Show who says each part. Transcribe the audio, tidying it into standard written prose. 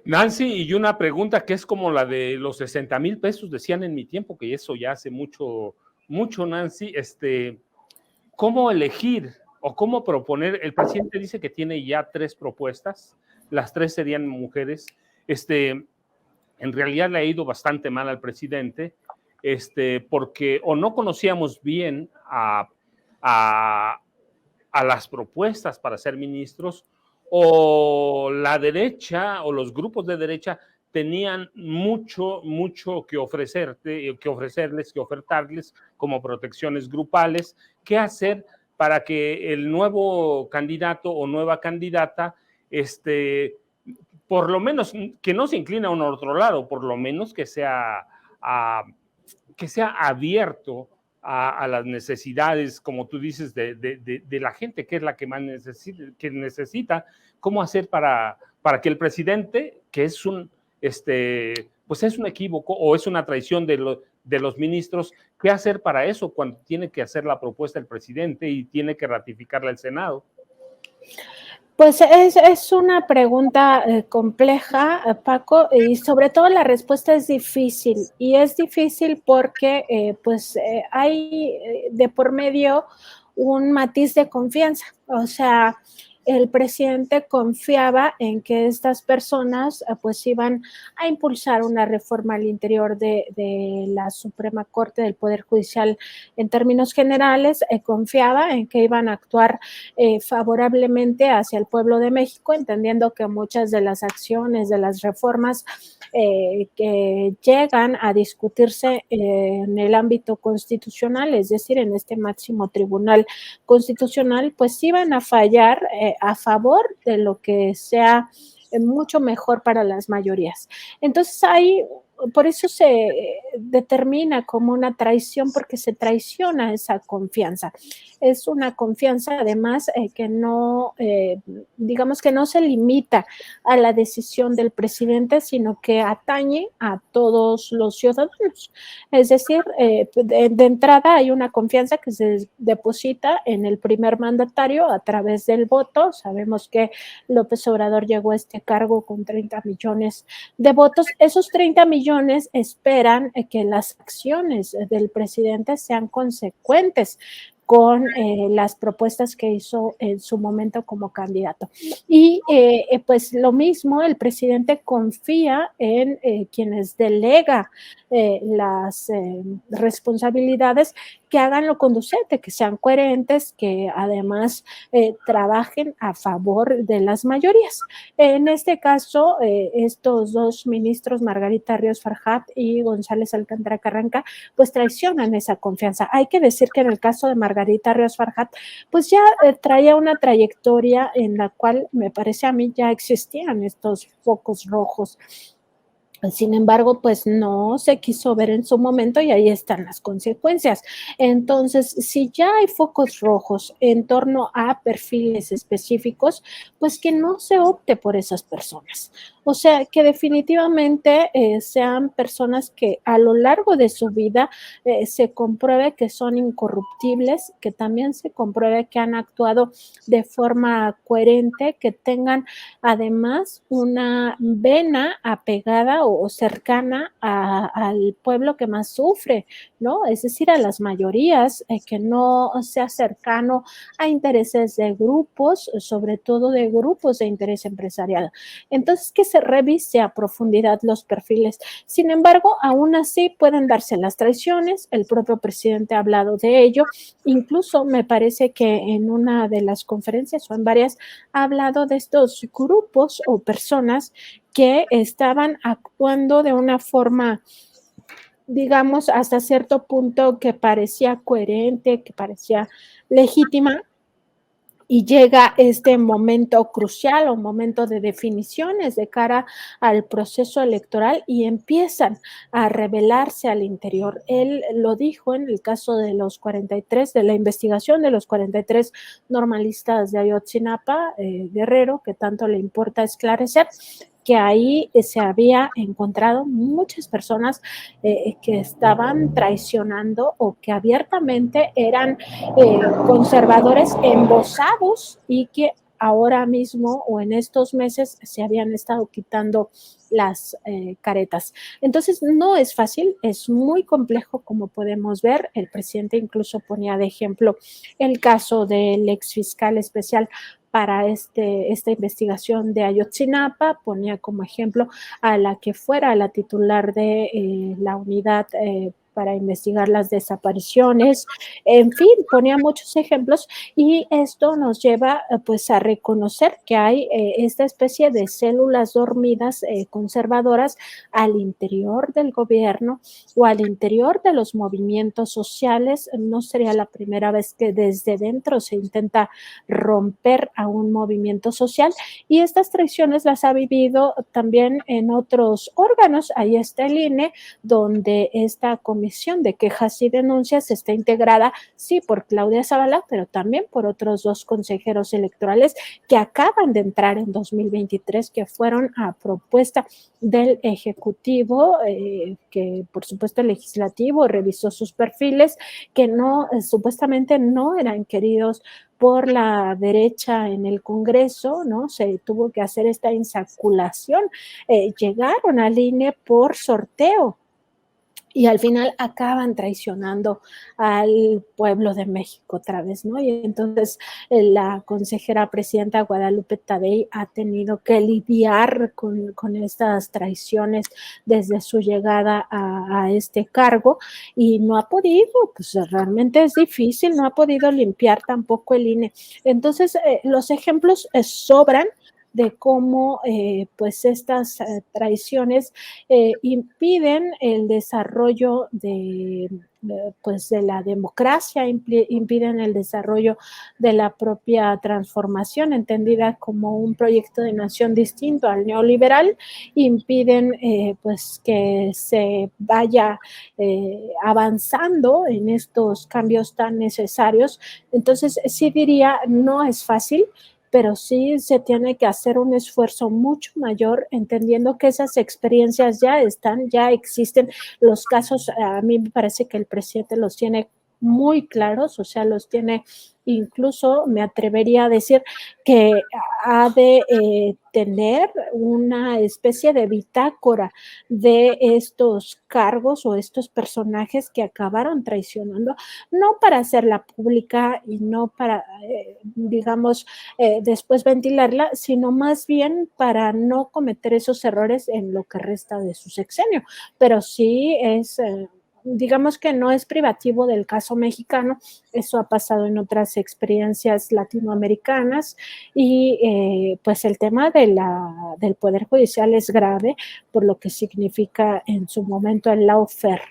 Speaker 1: Nancy, y una pregunta que es como la de los 60,000 pesos, decían en mi tiempo, que eso ya hace mucho, mucho, Nancy, ¿cómo elegir o cómo proponer? El presidente dice que tiene ya 3 propuestas, las 3 serían mujeres. En realidad le ha ido bastante mal al presidente, porque o no conocíamos bien a, a las propuestas para ser ministros, o la derecha o los grupos de derecha tenían mucho, mucho que ofrecerles, que ofertarles como protecciones grupales. ¿Qué hacer para que el nuevo candidato o nueva candidata, por lo menos, que no se incline a un otro lado, por lo menos que sea abierto a las necesidades, como tú dices, de la gente, que es la que más necesita, cómo hacer para que el presidente, que es pues es un equívoco o es una traición de los ministros, qué hacer para eso cuando tiene que hacer la propuesta el presidente y tiene que ratificarla el Senado.
Speaker 2: Pues es una pregunta compleja, Paco, y sobre todo la respuesta es difícil, y es difícil porque hay de por medio un matiz de confianza. O sea, el presidente confiaba en que estas personas pues iban a impulsar una reforma al interior de la Suprema Corte del Poder Judicial en términos generales, confiaba en que iban a actuar favorablemente hacia el pueblo de México, entendiendo que muchas de las acciones, de las reformas que llegan a discutirse en el ámbito constitucional, es decir, en este máximo tribunal constitucional, pues iban a fallar a favor de lo que sea mucho mejor para las mayorías. Entonces por eso se determina como una traición, porque se traiciona esa confianza. Es una confianza además que no, digamos que no se limita a la decisión del presidente, sino que atañe a todos los ciudadanos. Es decir, de entrada hay una confianza que se deposita en el primer mandatario a través del voto. Sabemos que López Obrador llegó a este cargo con 30 millones de votos. Esos 30 millones esperan que las acciones del presidente sean consecuentes con las propuestas que hizo en su momento como candidato. Y pues lo mismo, el presidente confía en quienes delega las responsabilidades, que hagan lo conducente, que sean coherentes, que además trabajen a favor de las mayorías. En este caso, estos dos ministros, Margarita Ríos Farjat y González Alcántara Carranca, pues traicionan esa confianza. Hay que decir que en el caso de Margarita Ríos Farjat, pues ya traía una trayectoria en la cual me parece a mí ya existían estos focos rojos. Sin embargo, pues no se quiso ver en su momento, y ahí están las consecuencias. Entonces, si ya hay focos rojos en torno a perfiles específicos, pues que no se opte por esas personas. O sea, que definitivamente sean personas que a lo largo de su vida se compruebe que son incorruptibles, que también se compruebe que han actuado de forma coherente, que tengan además una vena apegada o cercana al pueblo que más sufre, ¿no? Es decir, a las mayorías, que no sea cercano a intereses de grupos, sobre todo de grupos de interés empresarial. Entonces, que se revise a profundidad los perfiles. Sin embargo, aún así pueden darse las traiciones. El propio presidente ha hablado de ello. Incluso me parece que en una de las conferencias o en varias ha hablado de estos grupos o personas que estaban actuando de una forma, digamos, hasta cierto punto que parecía coherente, que parecía legítima, y llega este momento crucial o momento de definiciones de cara al proceso electoral y empiezan a revelarse al interior. Él lo dijo en el caso de los 43, de la investigación de los 43 normalistas de Ayotzinapa, Guerrero, que tanto le importa esclarecer, que ahí se había encontrado muchas personas que estaban traicionando o que abiertamente eran conservadores embosados y que ahora mismo o en estos meses se habían estado quitando las caretas. Entonces, no es fácil, es muy complejo, como podemos ver. El presidente incluso ponía de ejemplo el caso del ex fiscal especial para esta investigación de Ayotzinapa, ponía como ejemplo a la que fuera la titular de la unidad para investigar las desapariciones, en fin, ponía muchos ejemplos y esto nos lleva pues a reconocer que hay esta especie de células dormidas conservadoras al interior del gobierno o al interior de los movimientos sociales. No sería la primera vez que desde dentro se intenta romper a un movimiento social y estas traiciones las ha vivido también en otros órganos. Ahí está el INE, donde esta comisión de quejas y denuncias está integrada, sí, por Claudia Zavala, pero también por otros 2 consejeros electorales que acaban de entrar en 2023, que fueron a propuesta del Ejecutivo, que por supuesto el Legislativo revisó sus perfiles, que no, supuestamente no eran queridos por la derecha en el Congreso, ¿no? Se tuvo que hacer esta insaculación, llegaron al INE por sorteo y al final acaban traicionando al pueblo de México otra vez, ¿no? Y entonces la consejera presidenta Guadalupe Tadei ha tenido que lidiar con estas traiciones desde su llegada a este cargo y no ha podido, pues realmente es difícil, no ha podido limpiar tampoco el INE. Entonces, los ejemplos sobran de cómo pues estas traiciones impiden el desarrollo pues de la democracia, impiden el desarrollo de la propia transformación, entendida como un proyecto de nación distinto al neoliberal, impiden pues que se vaya avanzando en estos cambios tan necesarios. Entonces, sí diría, no es fácil, pero sí se tiene que hacer un esfuerzo mucho mayor, entendiendo que esas experiencias ya están, ya existen. Los casos, a mí me parece que el presidente los tiene muy claros, o sea, los tiene, incluso me atrevería a decir que ha de tener una especie de bitácora de estos cargos o estos personajes que acabaron traicionando, no para hacerla pública y no para, digamos, después ventilarla, sino más bien para no cometer esos errores en lo que resta de su sexenio. Pero sí es, digamos que no es privativo del caso mexicano, eso ha pasado en otras experiencias latinoamericanas y pues el tema del Poder Judicial es grave por lo que significa en su momento el lawfare